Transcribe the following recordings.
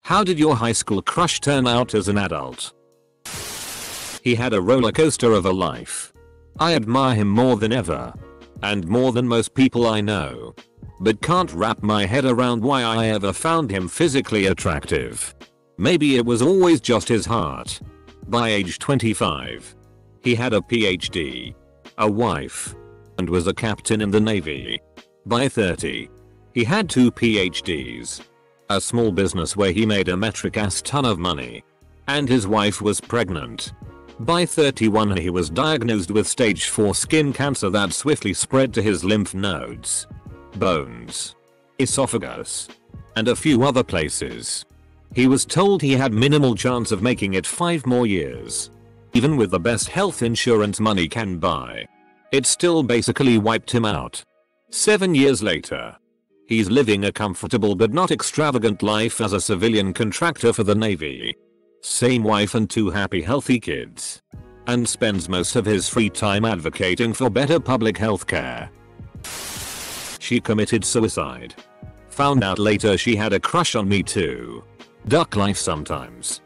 How did your high school crush turn out as an adult? He had a roller coaster of a life. I admire him more than ever. And more than most people I know. But can't wrap my head around why I ever found him physically attractive. Maybe it was always just his heart. By age 25, he had a PhD, a wife, and was a captain in the Navy. By 30, he had 2 PhDs, a small business where he made a metric ass ton of money, and his wife was pregnant. By 31 he was diagnosed with stage 4 skin cancer that swiftly spread to his lymph nodes, bones, esophagus, and a few other places. He was told he had minimal chance of making it 5 more years. Even with the best health insurance money can buy, it still basically wiped him out. 7 years later, he's living a comfortable but not extravagant life as a civilian contractor for the Navy. Same wife and 2 happy healthy kids. And spends most of his free time advocating for better public health care. She committed suicide. Found out later she had a crush on me too. Duck life sometimes.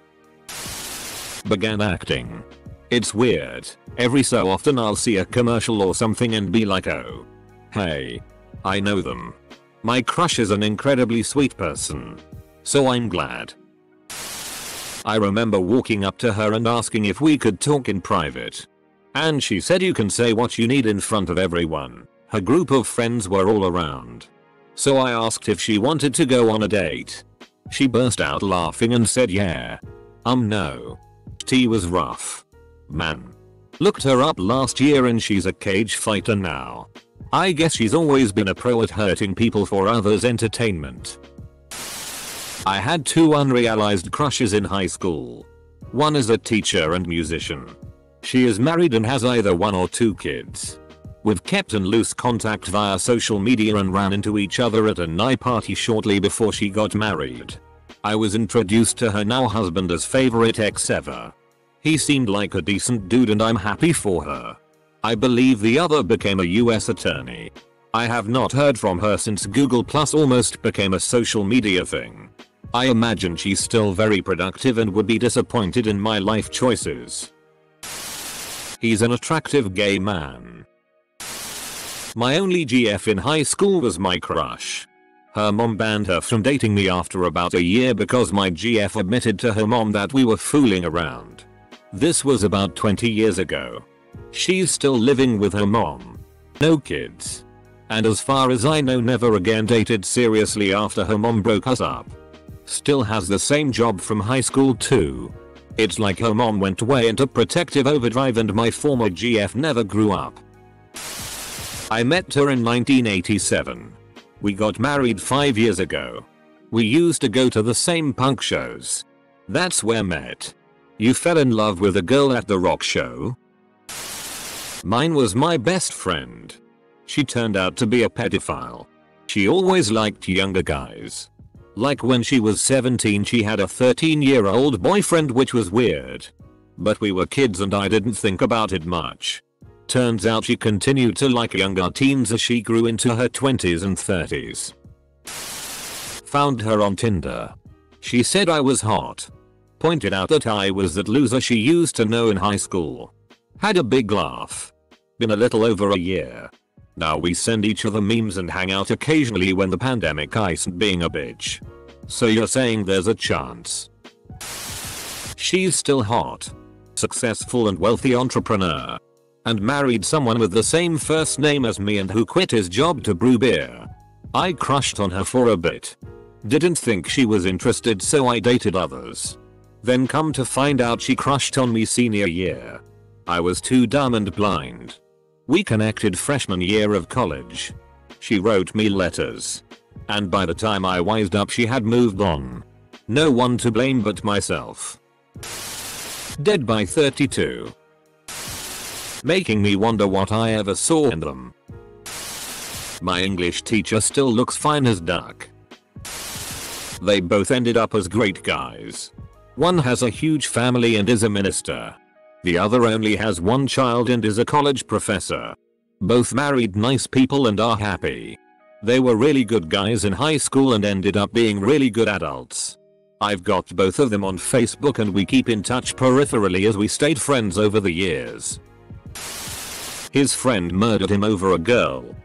Began acting. It's weird. Every so often I'll see a commercial or something and be like, oh, hey, I know them. My crush is an incredibly sweet person. So I'm glad. I remember walking up to her and asking if we could talk in private. And she said you can say what you need in front of everyone. Her group of friends were all around. So I asked if she wanted to go on a date. She burst out laughing and said yeah. No. T was rough. Man. Looked her up last year and she's a cage fighter now. I guess she's always been a pro at hurting people for others' entertainment. I had 2 unrealized crushes in high school. One is a teacher and musician. She is married and has either 1 or 2 kids. We've kept in loose contact via social media and ran into each other at a night party shortly before she got married. I was introduced to her now husband as favorite ex ever. He seemed like a decent dude and I'm happy for her. I believe the other became a US attorney. I have not heard from her since Google Plus almost became a social media thing. I imagine she's still very productive and would be disappointed in my life choices. He's an attractive gay man. My only GF in high school was my crush. Her mom banned her from dating me after about a year because my GF admitted to her mom that we were fooling around. This was about 20 years ago. She's still living with her mom. No kids. And as far as I know never again dated seriously after her mom broke us up. Still has the same job from high school too. It's like her mom went way into protective overdrive and my former GF never grew up. I met her in 1987. We got married 5 years ago. We used to go to the same punk shows. That's where met. You fell in love with a girl at the rock show? Mine was my best friend. She turned out to be a pedophile. She always liked younger guys. Like when she was 17 she had a 13-year-old boyfriend, which was weird. But we were kids and I didn't think about it much. Turns out she continued to like younger teens as she grew into her 20s and 30s. Found her on Tinder. She said I was hot. Pointed out that I was that loser she used to know in high school. Had a big laugh. Been a little over a year. Now we send each other memes and hang out occasionally when the pandemic isn't being a bitch. So you're saying there's a chance? She's still hot. Successful and wealthy entrepreneur. And married someone with the same first name as me and who quit his job to brew beer. I crushed on her for a bit. Didn't think she was interested so I dated others. Then come to find out she crushed on me senior year. I was too dumb and blind. We connected freshman year of college. She wrote me letters. And by the time I wised up she had moved on. No one to blame but myself. Dead by 32. Making me wonder what I ever saw in them. My English teacher still looks fine as duck. They both ended up as great guys. One has a huge family and is a minister. The other only has 1 child and is a college professor. Both married nice people and are happy. They were really good guys in high school and ended up being really good adults. I've got both of them on Facebook and we keep in touch peripherally as we stayed friends over the years. His friend murdered him over a girl.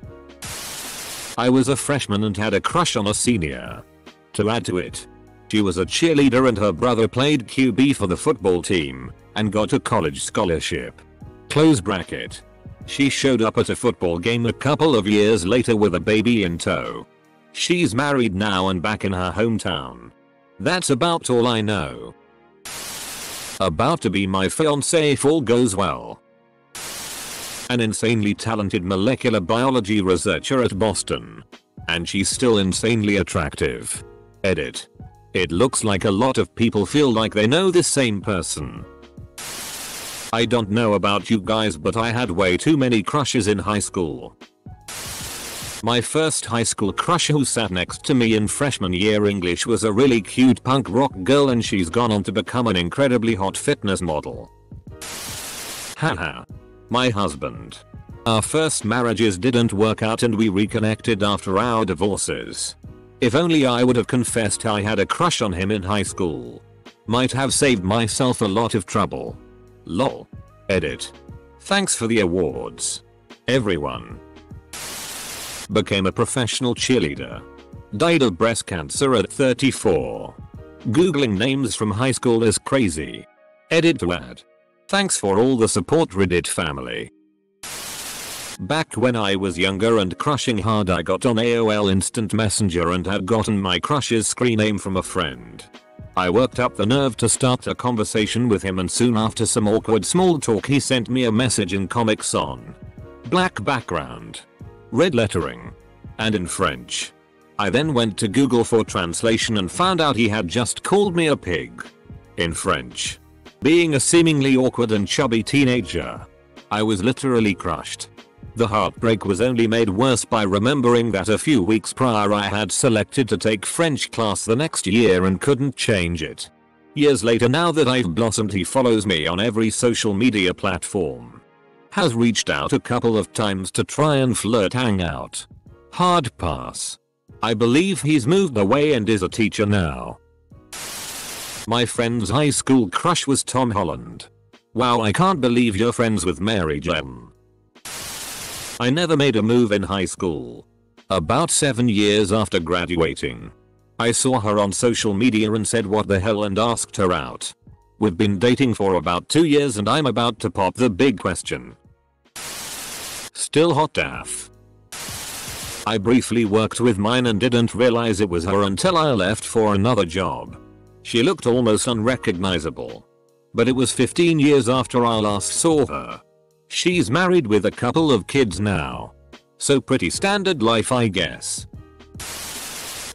I was a freshman and had a crush on a senior. To add to it, she was a cheerleader and her brother played QB for the football team and got a college scholarship. Close bracket. She showed up at a football game a couple of years later with a baby in tow. She's married now and back in her hometown. That's about all I know. About to be my fiancée if all goes well. An insanely talented molecular biology researcher at Boston. And she's still insanely attractive. Edit. It looks like a lot of people feel like they know this same person. I don't know about you guys, but I had way too many crushes in high school. My first high school crush who sat next to me in freshman year English was a really cute punk rock girl, and she's gone on to become an incredibly hot fitness model. Haha. My husband. Our first marriages didn't work out and we reconnected after our divorces. If only I would have confessed I had a crush on him in high school. Might have saved myself a lot of trouble. Lol. Edit. Thanks for the awards, everyone. Became a professional cheerleader. Died of breast cancer at 34. Googling names from high school is crazy. Edit to add. Thanks for all the support, Reddit family. Back when I was younger and crushing hard, I got on AOL Instant Messenger and had gotten my crush's screen name from a friend. I worked up the nerve to start a conversation with him, and soon after some awkward small talk he sent me a message in Comic Sans. Black background, red lettering, and in French. I then went to Google for translation and found out he had just called me a pig. In French. Being a seemingly awkward and chubby teenager, I was literally crushed. The heartbreak was only made worse by remembering that a few weeks prior I had selected to take French class the next year and couldn't change it. Years later, now that I've blossomed, he follows me on every social media platform. Has reached out a couple of times to try and flirt, hang out. Hard pass. I believe he's moved away and is a teacher now. My friend's high school crush was Tom Holland. Wow, I can't believe you're friends with Mary Jane. I never made a move in high school. About 7 years after graduating, I saw her on social media and said what the hell and asked her out. We've been dating for about 2 years and I'm about to pop the big question. Still hot AF. I briefly worked with mine and didn't realize it was her until I left for another job. She looked almost unrecognizable. But it was 15 years after I last saw her. She's married with a couple of kids now. So pretty standard life, I guess.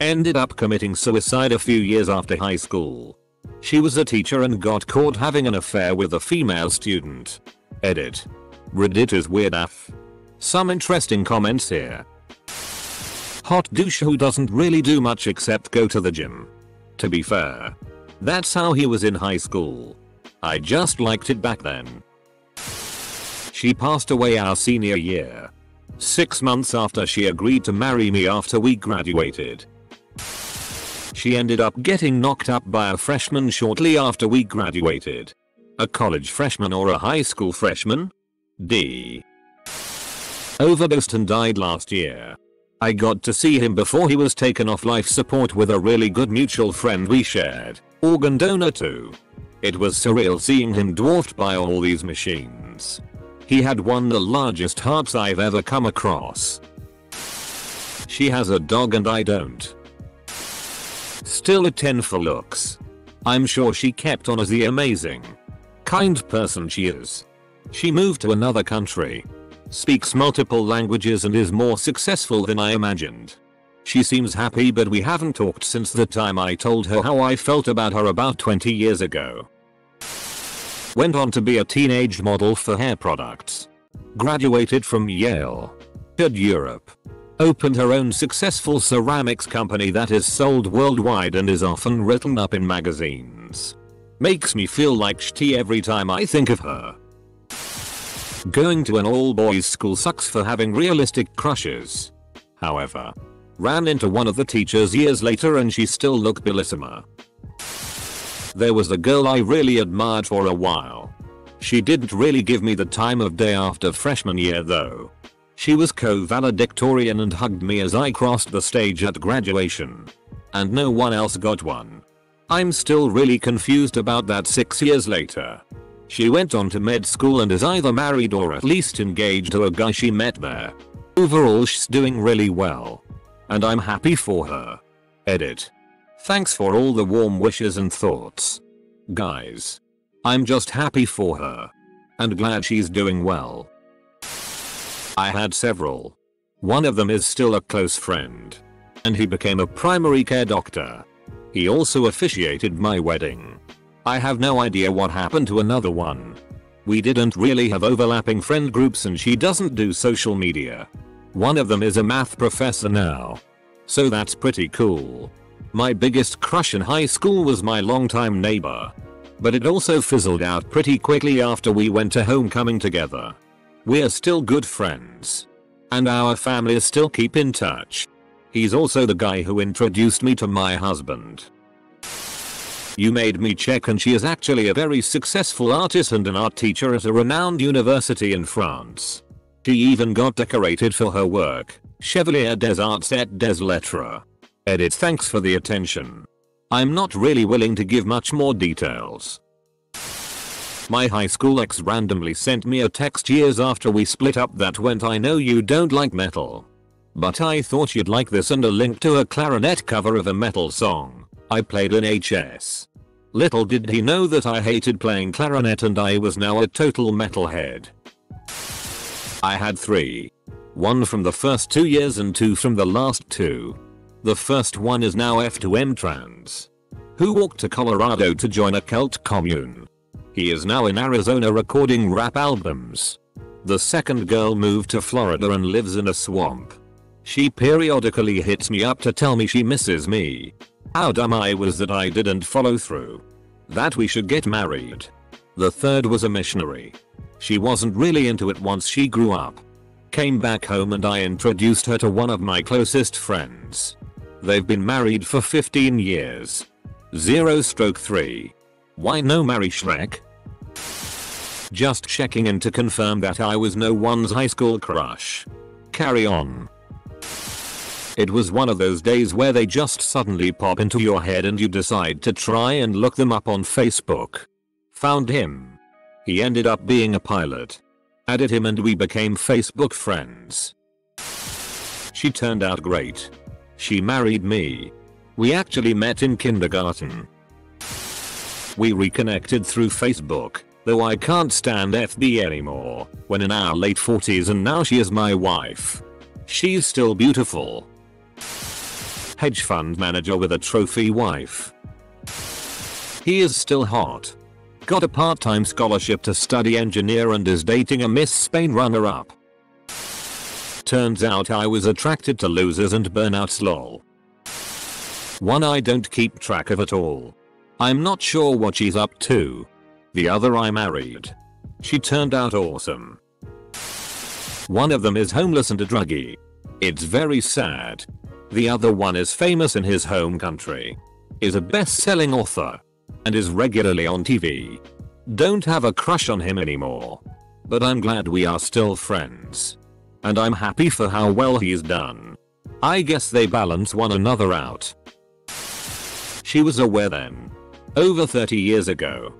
Ended up committing suicide a few years after high school. She was a teacher and got caught having an affair with a female student. Edit. Reddit is weird AF. Some interesting comments here. Hot douche who doesn't really do much except go to the gym. To be fair, that's how he was in high school. I just liked it back then. She passed away our senior year. 6 months after she agreed to marry me after we graduated. She ended up getting knocked up by a freshman shortly after we graduated. A college freshman or a high school freshman? D. Overdosed and died last year. I got to see him before he was taken off life support with a really good mutual friend we shared, organ donor too. It was surreal seeing him dwarfed by all these machines. He had one of the largest hearts I've ever come across. She has a dog and I don't. Still a 10 for looks. I'm sure she kept on as the amazing, kind person she is. She moved to another country, speaks multiple languages and is more successful than I imagined. She seems happy, but we haven't talked since the time I told her how I felt about her about 20 years ago. Went on to be a teenage model for hair products. Graduated from Yale. Toured Europe. Opened her own successful ceramics company that is sold worldwide and is often written up in magazines. Makes me feel like shitty every time I think of her. Going to an all-boys school sucks for having realistic crushes. However, ran into one of the teachers years later and she still looked bellissima. There was a girl I really admired for a while. She didn't really give me the time of day after freshman year though. She was co-valedictorian and hugged me as I crossed the stage at graduation. And no one else got one. I'm still really confused about that 6 years later. She went on to med school and is either married or at least engaged to a guy she met there. Overall she's doing really well. And I'm happy for her. Edit. Thanks for all the warm wishes and thoughts. Guys. I'm just happy for her. And glad she's doing well. I had several. One of them is still a close friend. And he became a primary care doctor. He also officiated my wedding. I have no idea what happened to another one. We didn't really have overlapping friend groups and she doesn't do social media. One of them is a math professor now. So that's pretty cool. My biggest crush in high school was my longtime neighbor. But it also fizzled out pretty quickly after we went to homecoming together. We're still good friends. And our families still keep in touch. He's also the guy who introduced me to my husband. You made me check and she is actually a very successful artist and an art teacher at a renowned university in France. She even got decorated for her work, Chevalier des Arts et des Lettres. Edit. Thanks for the attention. I'm not really willing to give much more details. My high school ex randomly sent me a text years after we split up that went, "I know you don't like metal. But I thought you'd like this," and a link to a clarinet cover of a metal song I played in HS. Little did he know that I hated playing clarinet and I was now a total metalhead. I had 3. 1 from the first 2 years and 2 from the last 2. The first one is now F2M trans, who walked to Colorado to join a cult commune. He is now in Arizona recording rap albums. The second girl moved to Florida and lives in a swamp. She periodically hits me up to tell me she misses me. How dumb I was that I didn't follow through. That we should get married. The third was a missionary. She wasn't really into it once she grew up. Came back home and I introduced her to one of my closest friends. They've been married for 15 years. 0/3. Why no marry Shrek? Just checking in to confirm that I was no one's high school crush. Carry on. It was one of those days where they just suddenly pop into your head and you decide to try and look them up on Facebook. Found him. He ended up being a pilot. Added him and we became Facebook friends. She turned out great. She married me. We actually met in kindergarten. We reconnected through Facebook, though I can't stand FB anymore, when in our late 40s, and now she is my wife. She's still beautiful. Hedge fund manager with a trophy wife. He is still hot. Got a part-time scholarship to study engineer and is dating a Miss Spain runner-up. Turns out I was attracted to losers and burnouts, lol. One I don't keep track of at all. I'm not sure what she's up to. The other I married. She turned out awesome. One of them is homeless and a druggie. It's very sad. The other one is famous in his home country. Is a best-selling author. And is regularly on TV. Don't have a crush on him anymore. But I'm glad we are still friends. And I'm happy for how well he's done. I guess they balance one another out. She was aware then. Over 30 years ago.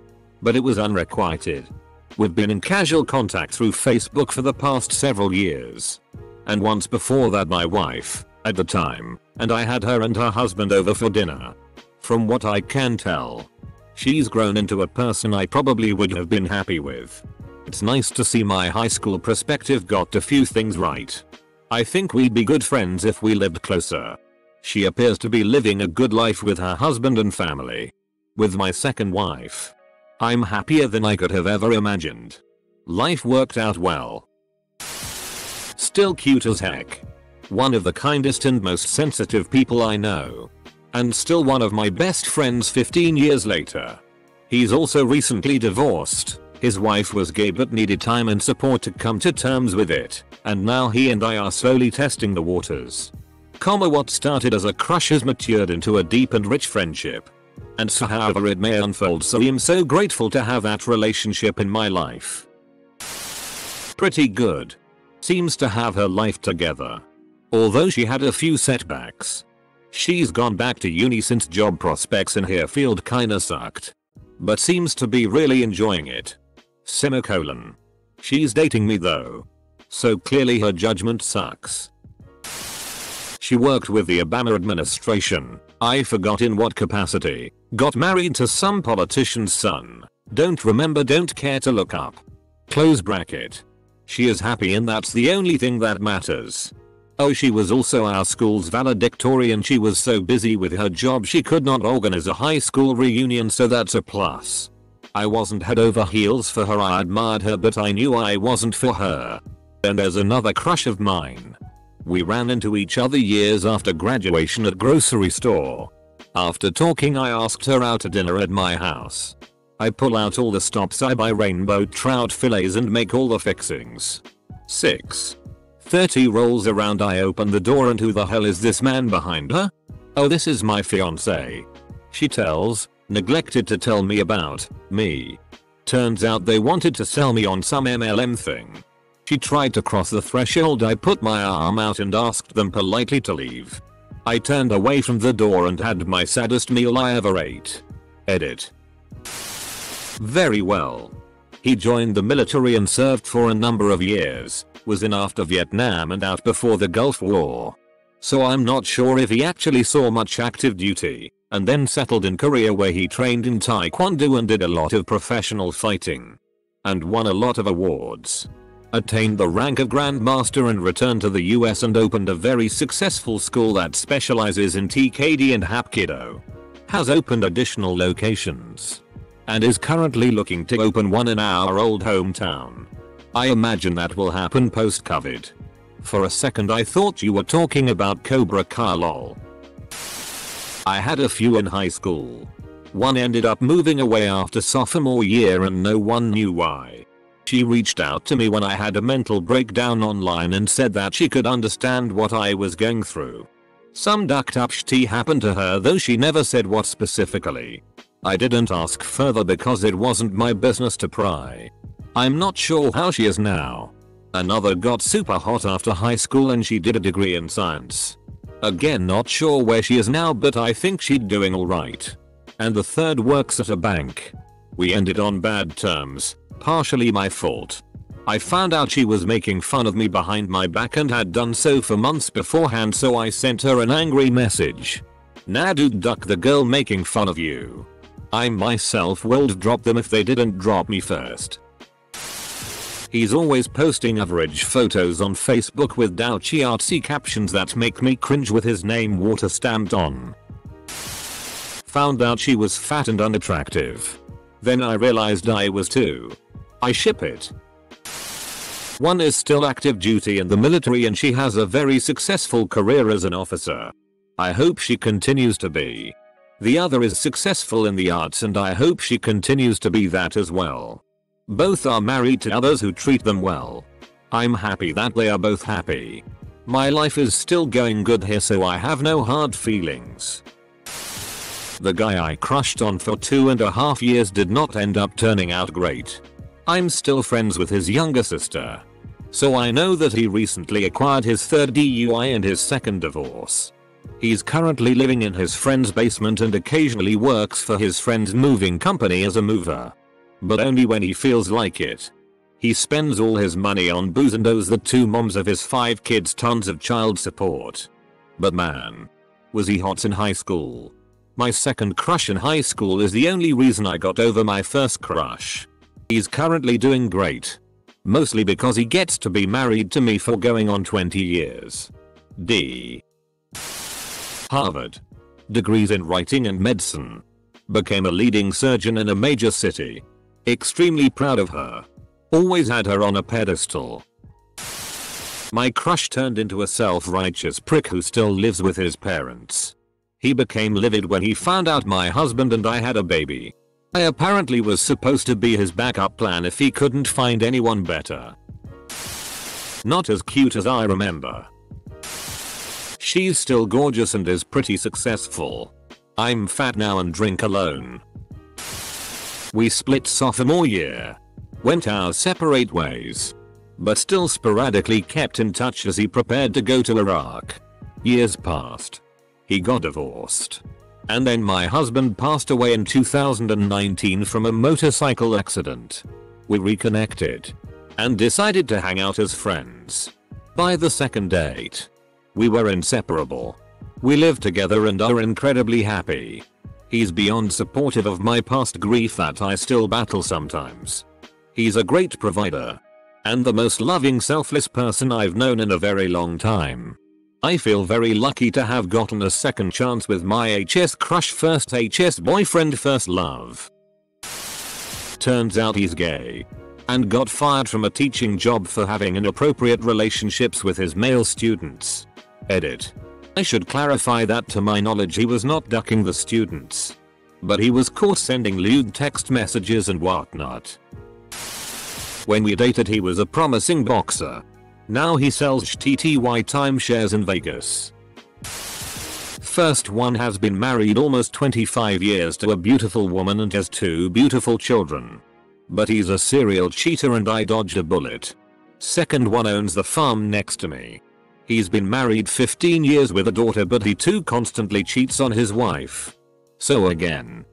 But it was unrequited. We've been in casual contact through Facebook for the past several years. And once before that my wife, at the time, and I had her and her husband over for dinner. From what I can tell, she's grown into a person I probably would have been happy with. It's nice to see my high school perspective got a few things right. I think we'd be good friends if we lived closer. She appears to be living a good life with her husband and family. With my second wife, I'm happier than I could have ever imagined. Life worked out well. Still cute as heck. One of the kindest and most sensitive people I know. And still one of my best friends 15 years later. He's also recently divorced. His wife was gay but needed time and support to come to terms with it, and now he and I are slowly testing the waters. What started as a crush has matured into a deep and rich friendship. And so however it may unfold, so I'm so grateful to have that relationship in my life. Pretty good. Seems to have her life together. Although she had a few setbacks. She's gone back to uni since job prospects in her field kinda sucked. But seems to be really enjoying it. Semicolon. She's dating me though. So clearly her judgment sucks. She worked with the Obama administration. I forgot in what capacity. Got married to some politician's son. Don't remember, don't care to look up. Close bracket. She is happy and that's the only thing that matters. Oh, she was also our school's valedictorian. She was so busy with her job she could not organize a high school reunion, so that's a plus. I wasn't head over heels for her. I admired her but I knew I wasn't for her. And there's another crush of mine. We ran into each other years after graduation at grocery store. After talking I asked her out to dinner at my house. I pull out all the stops, I buy rainbow trout fillets and make all the fixings. 6:30 rolls around, I open the door and who the hell is this man behind her? Oh, this is my fiance. She neglected to tell me about me. Turns out they wanted to sell me on some MLM thing. She tried to cross the threshold. I put my arm out and asked them politely to leave. I turned away from the door and had my saddest meal I ever ate. Edit. Very well. He joined the military and served for a number of years, was in after Vietnam and out before the Gulf War. So I'm not sure if he actually saw much active duty, and then settled in Korea where he trained in Taekwondo and did a lot of professional fighting. And won a lot of awards. Attained the rank of Grandmaster and returned to the US and opened a very successful school that specializes in TKD and Hapkido. Has opened additional locations. And is currently looking to open one in our old hometown. I imagine that will happen post-COVID. For a second I thought you were talking about Cobra Kai lol. I had a few in high school. One ended up moving away after sophomore year and no one knew why. She reached out to me when I had a mental breakdown online and said that she could understand what I was going through. Some ducked up shit happened to her, though she never said what specifically. I didn't ask further because it wasn't my business to pry. I'm not sure how she is now. Another got super hot after high school and she did a degree in science. Again, not sure where she is now, but I think she's doing alright. And the third works at a bank. We ended on bad terms, partially my fault. I found out she was making fun of me behind my back and had done so for months beforehand, so I sent her an angry message. Nah dude, duck the girl making fun of you. I myself would drop them if they didn't drop me first. He's always posting average photos on Facebook with douchey artsy captions that make me cringe with his name water stamped on. Found out she was fat and unattractive. Then I realized I was too. I ship it. One is still active duty in the military and she has a very successful career as an officer. I hope she continues to be. The other is successful in the arts and I hope she continues to be that as well. Both are married to others who treat them well. I'm happy that they are both happy. My life is still going good here, so I have no hard feelings. The guy I crushed on for 2.5 years did not end up turning out great. I'm still friends with his younger sister. So I know that he recently acquired his third DUI and his second divorce. He's currently living in his friend's basement and occasionally works for his friend's moving company as a mover. But only when he feels like it. He spends all his money on booze and owes the 2 moms of his 5 kids tons of child support. But man, was he hot in high school. My second crush in high school is the only reason I got over my first crush. He's currently doing great. Mostly because he gets to be married to me for going on 20 years. D. Harvard. Degrees in writing and medicine. Became a leading surgeon in a major city. Extremely proud of her. Always had her on a pedestal. My crush turned into a self-righteous prick who still lives with his parents. He became livid when he found out my husband and I had a baby. I apparently was supposed to be his backup plan if he couldn't find anyone better. Not as cute as I remember. She's still gorgeous and is pretty successful. I'm fat now and drink alone. We split sophomore year. Went our separate ways. But still sporadically kept in touch as he prepared to go to Iraq. Years passed. He got divorced. And then my husband passed away in 2019 from a motorcycle accident. We reconnected. And decided to hang out as friends. By the second date, we were inseparable. We live together and are incredibly happy. He's beyond supportive of my past grief that I still battle sometimes. He's a great provider. And the most loving, selfless person I've known in a very long time. I feel very lucky to have gotten a second chance with my HS crush, first HS boyfriend, first love. Turns out he's gay. And got fired from a teaching job for having inappropriate relationships with his male students. Edit. I should clarify that to my knowledge he was not ducking the students. But he was caught sending lewd text messages and whatnot. When we dated he was a promising boxer. Now he sells TTY timeshares in Vegas. First one has been married almost 25 years to a beautiful woman and has 2 beautiful children. But he's a serial cheater and I dodged a bullet. Second one owns the farm next to me. He's been married 15 years with a daughter but he too constantly cheats on his wife. So again.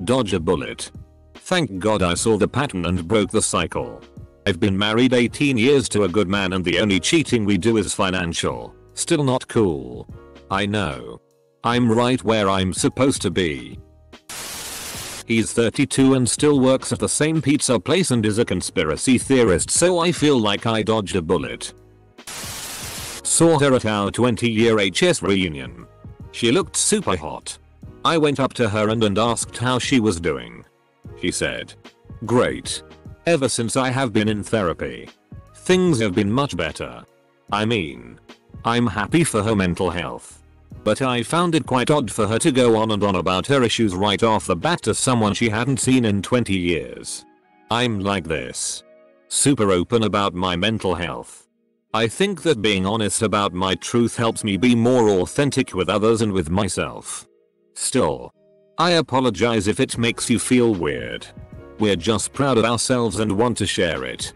Dodge a bullet. Thank God I saw the pattern and broke the cycle. I've been married 18 years to a good man and the only cheating we do is financial. Still not cool. I know. I'm right where I'm supposed to be. He's 32 and still works at the same pizza place and is a conspiracy theorist, so I feel like I dodged a bullet. Saw her at our 20-year HS reunion. She looked super hot. I went up to her and asked how she was doing. She said, "Great. Ever since I have been in therapy. Things have been much better. I mean, I'm happy for her mental health. But I found it quite odd for her to go on and on about her issues right off the bat to someone she hadn't seen in 20 years. I'm like this. Super open about my mental health. I think that being honest about my truth helps me be more authentic with others and with myself. Still, I apologize if it makes you feel weird. We're just proud of ourselves and want to share it."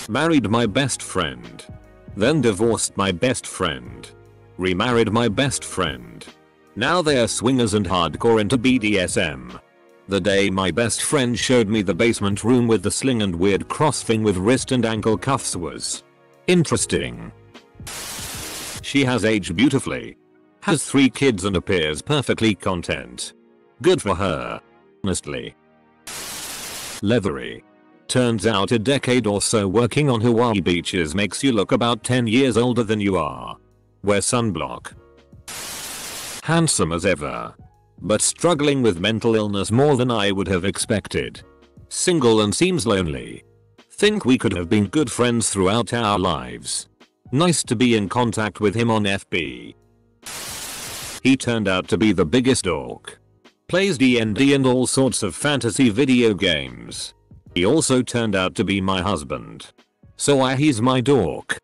Married my best friend. Then divorced my best friend. Remarried my best friend. Now they are swingers and hardcore into BDSM. The day my best friend showed me the basement room with the sling and weird cross thing with wrist and ankle cuffs was interesting. She has aged beautifully. Has 3 kids and appears perfectly content. Good for her. Honestly. Leathery. Turns out a decade or so working on Hawaii beaches makes you look about 10 years older than you are. Wear sunblock. Handsome as ever. But struggling with mental illness more than I would have expected. Single and seems lonely. Think we could have been good friends throughout our lives. Nice to be in contact with him on FB. He turned out to be the biggest dork. Plays D&D and all sorts of fantasy video games. He also turned out to be my husband. So he's my dork.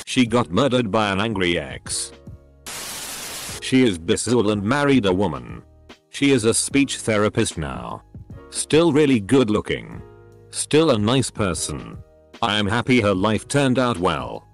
She got murdered by an angry ex. She is bisexual and married a woman. She is a speech therapist now. Still really good looking. Still a nice person. I am happy her life turned out well.